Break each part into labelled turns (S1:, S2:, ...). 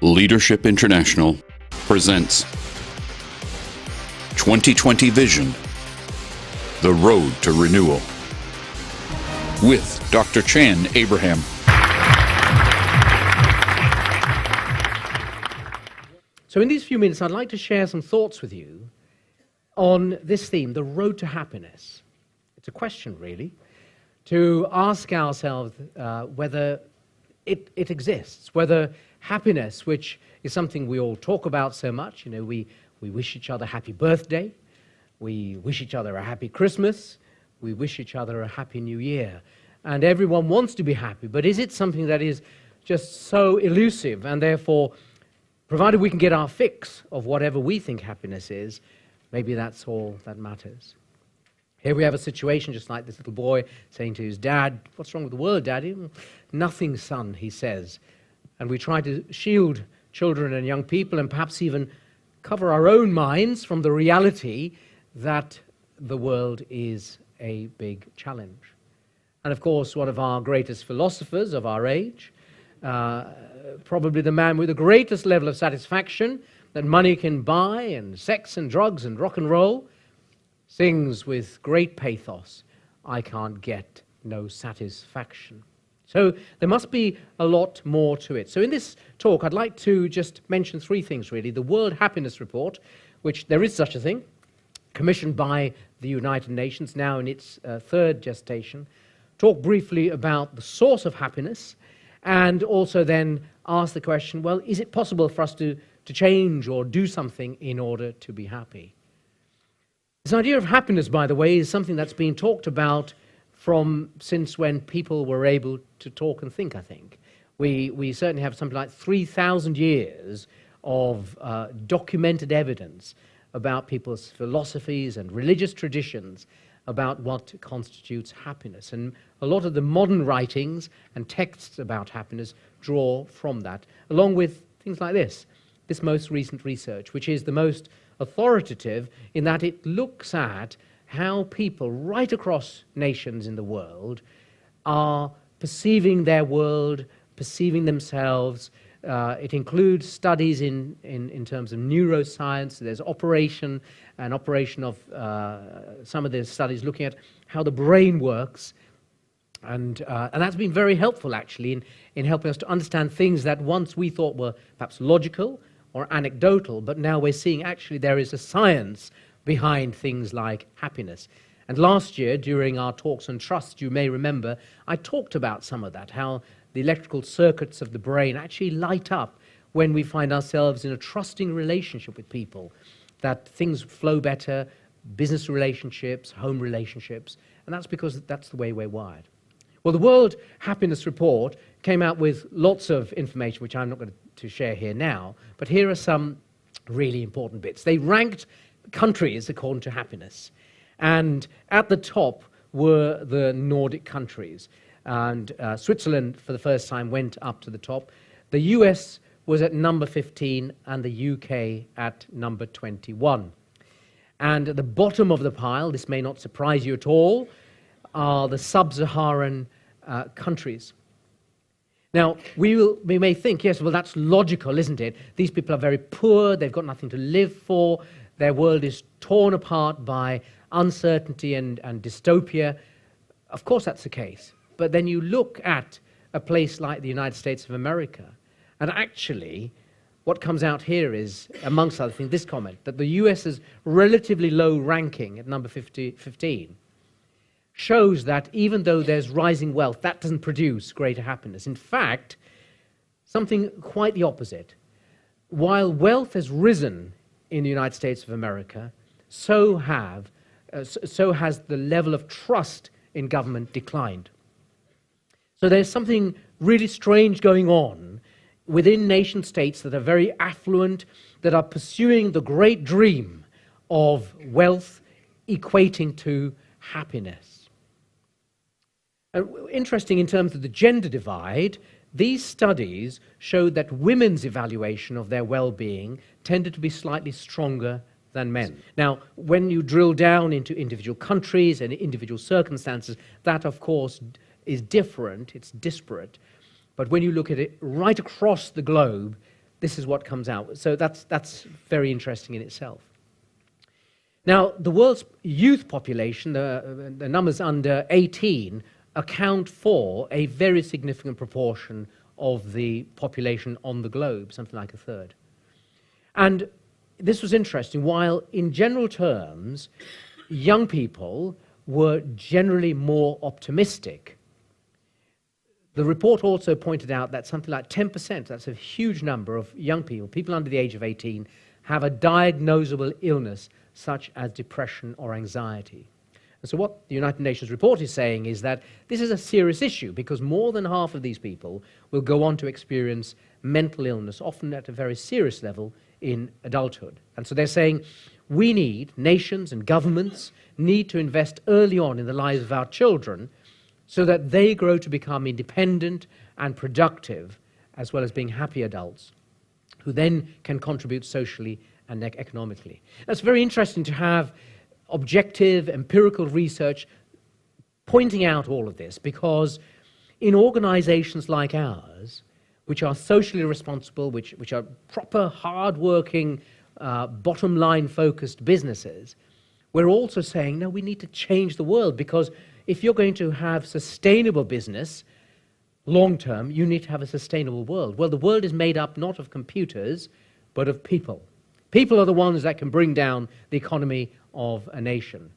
S1: Leadership International presents 2020 Vision, The Road to Renewal, with Dr. Chan Abraham.
S2: So in these few minutes, I'd like to share some thoughts with you on this theme, the road to happiness. It's a question, really, to ask ourselves whether it exists, whether happiness, which is something we all talk about so much, we wish each other happy birthday, we wish each other a happy Christmas, we wish each other a happy New Year, and everyone wants to be happy, but is it something that is just so elusive, and therefore, provided we can get our fix of whatever we think happiness is, maybe that's all that matters. Here we have a situation just like this little boy saying to his dad, "What's wrong with the world, Daddy?" "Nothing, son," he says. And we try to shield children and young people and perhaps even cover our own minds from the reality that the world is a big challenge. And of course, one of our greatest philosophers of our age, probably the man with the greatest level of satisfaction that money can buy, and sex and drugs and rock and roll, sings with great pathos, "I can't get no satisfaction." So there must be a lot more to it. So in this talk, I'd like to just mention three things, really. The World Happiness Report, which there is such a thing, commissioned by the United Nations, now in its third gestation. Talk briefly about the source of happiness, and also then ask the question, well, is it possible for us to change or do something in order to be happy? This idea of happiness, by the way, is something that's been talked about since when people were able to talk and think, I think. We certainly have something like 3,000 years of documented evidence about people's philosophies and religious traditions about what constitutes happiness. And a lot of the modern writings and texts about happiness draw from that, along with things like this most recent research, which is the most authoritative in that it looks at how people right across nations in the world are perceiving their world, perceiving themselves. It includes studies in terms of neuroscience. There's operation of some of the studies looking at how the brain works. And that's been very helpful, actually, in helping us to understand things that once we thought were perhaps logical or anecdotal, but now we're seeing actually there is a science behind things like happiness. And last year, during our talks on trust, you may remember, I talked about some of that, how the electrical circuits of the brain actually light up when we find ourselves in a trusting relationship with people, that things flow better, business relationships, home relationships, and that's because that's the way we're wired. Well, the World Happiness Report came out with lots of information, which I'm not going to share here now, but here are some really important bits. They ranked countries according to happiness, and at the top were the Nordic countries, and Switzerland for the first time went up to the top. The US was at number 15 and the UK at number 21. And at the bottom of the pile, this may not surprise you at all, are the sub-Saharan countries. Now, we may think, yes, well, that's logical, isn't it? These people are very poor, they've got nothing to live for, their world is torn apart by uncertainty and dystopia. Of course that's the case. But then you look at a place like the United States of America, and actually what comes out here is, amongst other things, this comment, that the US's relatively low ranking at number 15 shows that even though there's rising wealth, that doesn't produce greater happiness. In fact, something quite the opposite. While wealth has risen in the United States of America, so has the level of trust in government declined. So there's something really strange going on within nation states that are very affluent, that are pursuing the great dream of wealth equating to happiness. Interesting in terms of the gender divide, these studies showed that women's evaluation of their well-being tended to be slightly stronger than men. Now, when you drill down into individual countries and individual circumstances, that, of course, is different, it's disparate. But when you look at it right across the globe, this is what comes out. So that's very interesting in itself. Now, the world's youth population, the numbers under 18, account for a very significant proportion of the population on the globe, something like a third. And this was interesting. While in general terms, young people were generally more optimistic, the report also pointed out that something like 10%, that's a huge number of young people, people under the age of 18, have a diagnosable illness such as depression or anxiety. And so what the United Nations report is saying is that this is a serious issue because more than half of these people will go on to experience mental illness, often at a very serious level in adulthood. And so they're saying we need, nations and governments need to invest early on in the lives of our children so that they grow to become independent and productive, as well as being happy adults, who then can contribute socially and economically. It's very interesting to have objective, empirical research pointing out all of this, because in organizations like ours, which are socially responsible, which are proper, hard-working, bottom-line focused businesses, we're also saying, no, we need to change the world, because if you're going to have sustainable business long-term, you need to have a sustainable world. Well, the world is made up not of computers, but of people. People are the ones that can bring down the economy of a nation.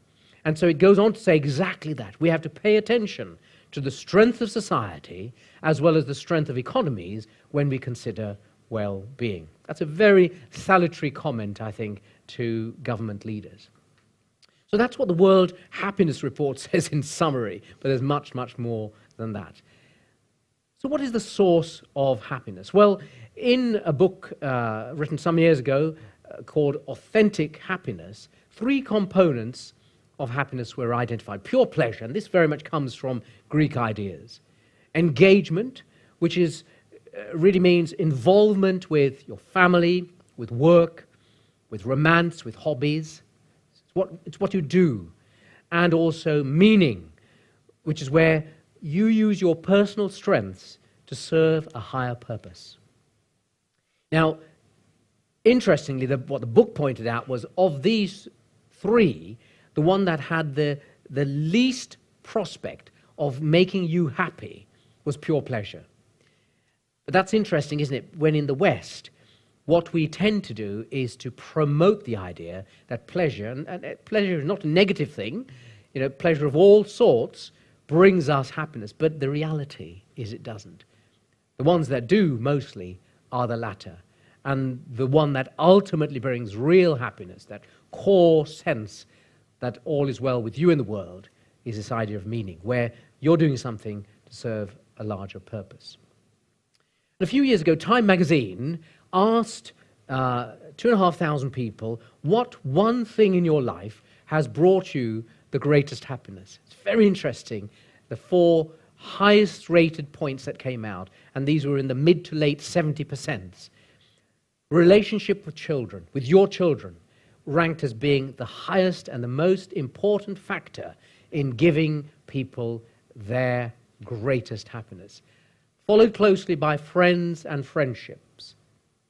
S2: And so it goes on to say exactly that. We have to pay attention to the strength of society as well as the strength of economies when we consider well-being. That's a very salutary comment, I think, to government leaders. So that's what the World Happiness Report says in summary, but there's much, much more than that. So what is the source of happiness? Well, in a book written some years ago called Authentic Happiness, 3 components of happiness were identified. Pure pleasure, and this very much comes from Greek ideas. Engagement, which is really means involvement with your family, with work, with romance, with hobbies. It's what you do. And also meaning, which is where you use your personal strengths to serve a higher purpose. Now, interestingly, what the book pointed out was of these 3, the one that had the least prospect of making you happy was pure pleasure. But that's interesting, isn't it? When in the West, what we tend to do is to promote the idea that pleasure, and pleasure is not a negative thing, pleasure of all sorts brings us happiness, but the reality is it doesn't. The ones that do mostly are the latter. And the one that ultimately brings real happiness, that core sense that all is well with you in the world, is this idea of meaning, where you're doing something to serve a larger purpose. And a few years ago, Time magazine asked 2,500 people, what one thing in your life has brought you the greatest happiness? It's very interesting, the 4 highest rated points that came out, and these were in the mid to late 70%. Relationship with children, with your children, ranked as being the highest and the most important factor in giving people their greatest happiness. Followed closely by friends and friendships.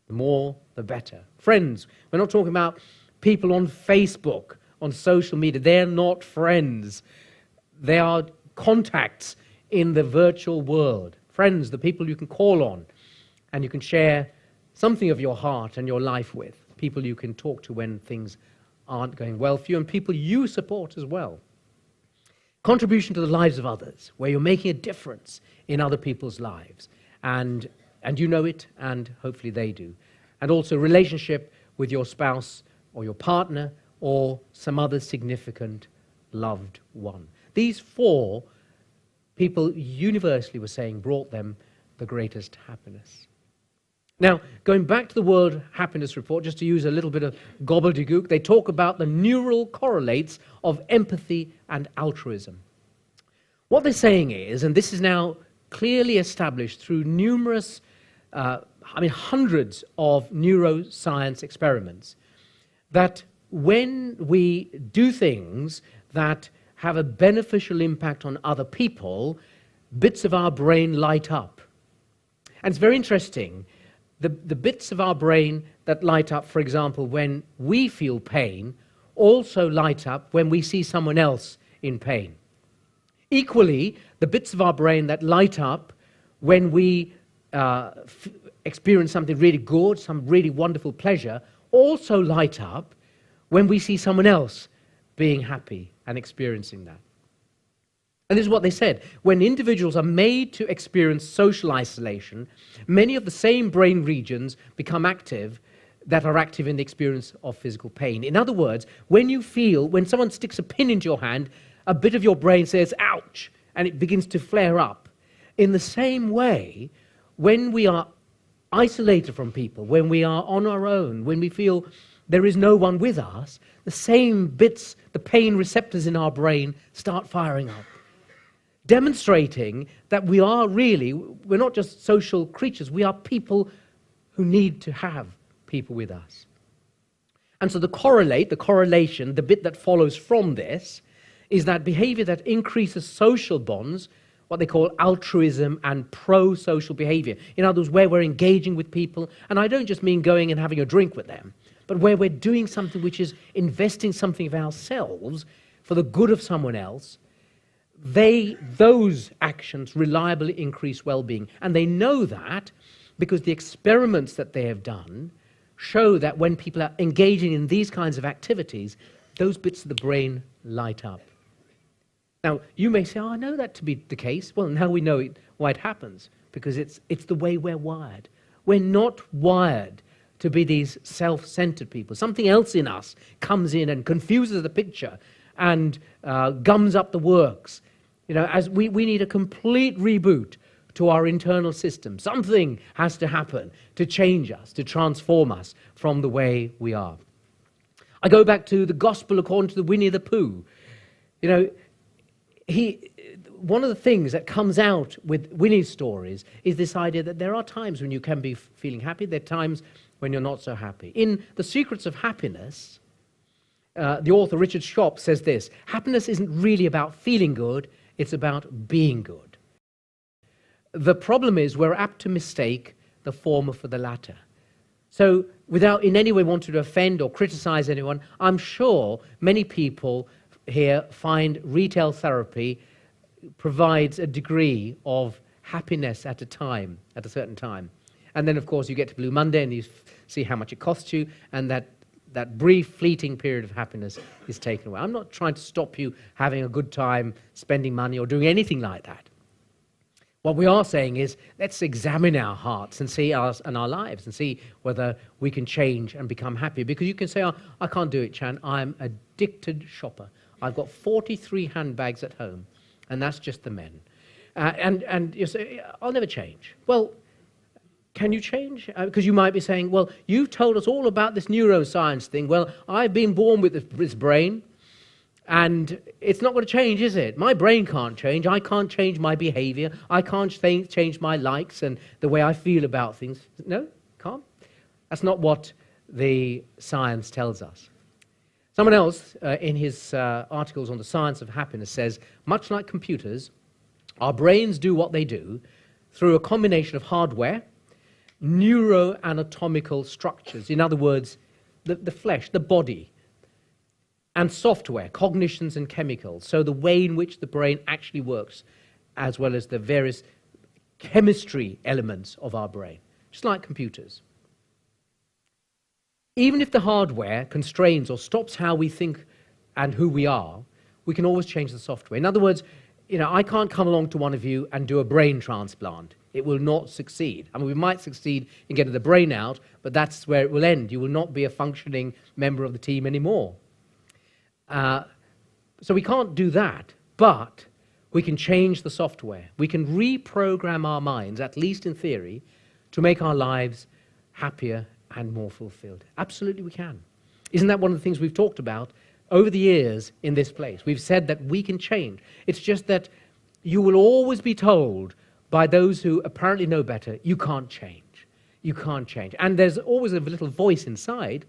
S2: The more, the better. Friends, we're not talking about people on Facebook, on social media. They're not friends. They are contacts in the virtual world. Friends, the people you can call on and you can share something of your heart and your life with. People you can talk to when things aren't going well for you, and people you support as well. Contribution to the lives of others, where you're making a difference in other people's lives. And you know it, and hopefully they do. And also relationship with your spouse or your partner or some other significant loved one. These 4 people universally were saying brought them the greatest happiness. Now, going back to the World Happiness Report, just to use a little bit of gobbledygook, they talk about the neural correlates of empathy and altruism. What they're saying is, and this is now clearly established through numerous, hundreds of neuroscience experiments, that when we do things that have a beneficial impact on other people, bits of our brain light up. And it's very interesting the bits of our brain that light up, for example, when we feel pain, also light up when we see someone else in pain. Equally, the bits of our brain that light up when we experience something really good, some really wonderful pleasure, also light up when we see someone else being happy and experiencing that. And this is what they said. When individuals are made to experience social isolation, many of the same brain regions become active that are active in the experience of physical pain. In other words, when someone sticks a pin into your hand, a bit of your brain says, ouch, and it begins to flare up. In the same way, when we are isolated from people, when we are on our own, when we feel there is no one with us, the same bits, the pain receptors in our brain start firing up, demonstrating that we're not just social creatures, we are people who need to have people with us. And so the correlation, the bit that follows from this, is that behavior that increases social bonds, what they call altruism and pro-social behavior. In other words, where we're engaging with people, and I don't just mean going and having a drink with them, but where we're doing something which is investing something of ourselves for the good of someone else, those actions reliably increase well-being. And they know that because the experiments that they have done show that when people are engaging in these kinds of activities, those bits of the brain light up. Now, you may say, I know that to be the case. Well, now we know why it happens, because it's the way we're wired. We're not wired to be these self-centered people. Something else in us comes in and confuses the picture and gums up the works. As we need a complete reboot to our internal system. Something has to happen to change us, to transform us from the way we are. I go back to the Gospel according to the Winnie the Pooh. One of the things that comes out with Winnie's stories is this idea that there are times when you can be feeling happy, there are times when you're not so happy. In The Secrets of Happiness, the author Richard Schopp says this: happiness isn't really about feeling good, it's about being good. The problem is we're apt to mistake the former for the latter. So without in any way wanting to offend or criticize anyone, I'm sure many people here find retail therapy provides a degree of happiness at a certain time. And then, of course, you get to Blue Monday and you see how much it costs you, and that brief, fleeting period of happiness is taken away. I'm not trying to stop you having a good time, spending money, or doing anything like that. What we are saying is, let's examine our hearts and see our lives and see whether we can change and become happy. Because you can say, I can't do it, Chan. I'm an addicted shopper. I've got 43 handbags at home, and that's just the men. And you say, I'll never change. Well, can you change? Because you might be saying, well, you've told us all about this neuroscience thing. Well, I've been born with this brain, and it's not going to change, is it? My brain can't change. I can't change my behavior. I can't change my likes and the way I feel about things. No, can't. That's not what the science tells us. Someone else, in his articles on the science of happiness, says, much like computers, our brains do what they do through a combination of hardware, neuroanatomical structures, in other words, the flesh, the body, and software, cognitions and chemicals, so the way in which the brain actually works, as well as the various chemistry elements of our brain, just like computers. Even if the hardware constrains or stops how we think and who we are, we can always change the software. In other words, I can't come along to one of you and do a brain transplant. It will not succeed. I mean, we might succeed in getting the brain out, but that's where it will end. You will not be a functioning member of the team anymore. So we can't do that, but we can change the software. We can reprogram our minds, at least in theory, to make our lives happier and more fulfilled. Absolutely we can. Isn't that one of the things we've talked about over the years in this place? We've said that we can change. It's just that you will always be told by those who apparently know better, you can't change. You can't change. And there's always a little voice inside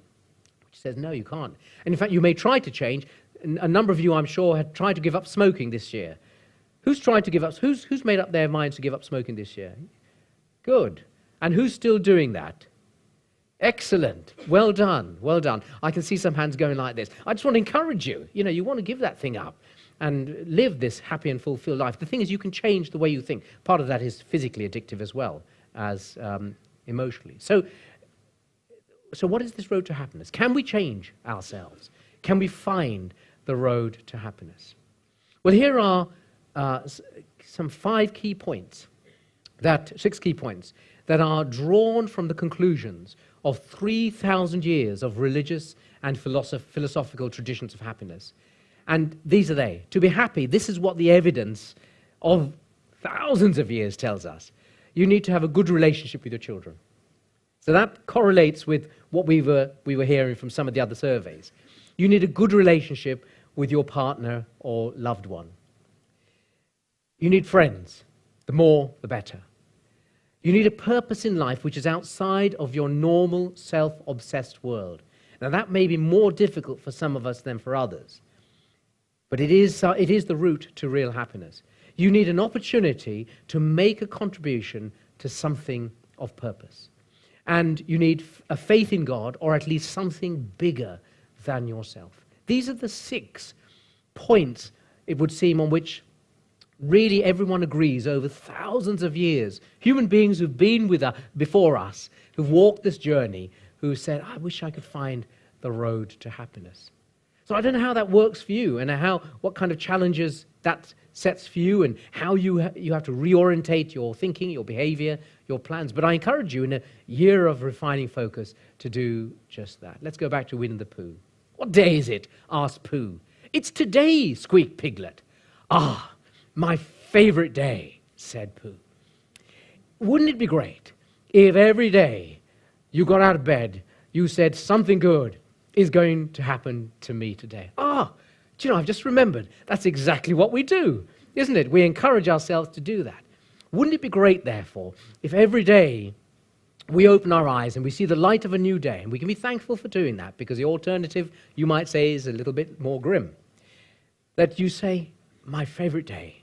S2: which says, no, you can't. And in fact, you may try to change. A number of you, I'm sure, had tried to give up smoking this year. Who's tried to give up? Who's made up their minds to give up smoking this year? Good. And who's still doing that? Excellent. Well done. Well done. I can see some hands going like this. I just want to encourage you. You want to give that thing up and live this happy and fulfilled life. The thing is, you can change the way you think. Part of that is physically addictive as well as emotionally. So what is this road to happiness? Can we change ourselves? Can we find the road to happiness? Well, here are some 6 key points that are drawn from the conclusions of 3,000 years of religious and philosophical traditions of happiness. And these are they. To be happy, this is what the evidence of thousands of years tells us. You need to have a good relationship with your children. So that correlates with what we were hearing from some of the other surveys. You need a good relationship with your partner or loved one. You need friends. The more, the better. You need a purpose in life which is outside of your normal self-obsessed world. Now that may be more difficult for some of us than for others, but it is the route to real happiness. You need an opportunity to make a contribution to something of purpose. And you need a faith in God, or at least something bigger than yourself. These are the 6 points, it would seem, on which really everyone agrees over thousands of years. Human beings who've been before us, who've walked this journey, who said, I wish I could find the road to happiness. So I don't know how that works for you, and what kind of challenges that sets for you, and how you have to reorientate your thinking, your behavior, your plans. But I encourage you in a year of refining focus to do just that. Let's go back to Winnie the Pooh. What day is it? Asked Pooh. It's today, squeaked Piglet. Ah, my favorite day, said Pooh. Wouldn't it be great if every day you got out of bed, you said something good is going to happen to me today? Do you know, I've just remembered, that's exactly what we do, isn't it? We encourage ourselves to do that. Wouldn't it be great, therefore, if every day we open our eyes and we see the light of a new day, and we can be thankful for doing that, because the alternative, you might say, is a little bit more grim, that you say, my favorite day.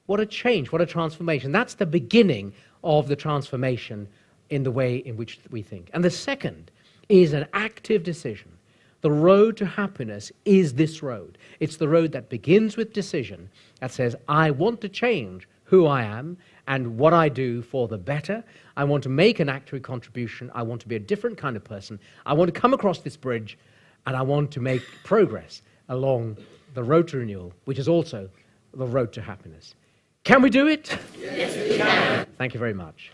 S2: What a change, what a transformation. That's the beginning of the transformation in the way in which we think. And the second is an active decision. The road to happiness is this road. It's the road that begins with decision, that says, I want to change who I am and what I do for the better. I want to make an active contribution. I want to be a different kind of person. I want to come across this bridge, and I want to make progress along the road to renewal, which is also the road to happiness. Can we do it?
S3: Yes, we can.
S2: Thank you very much.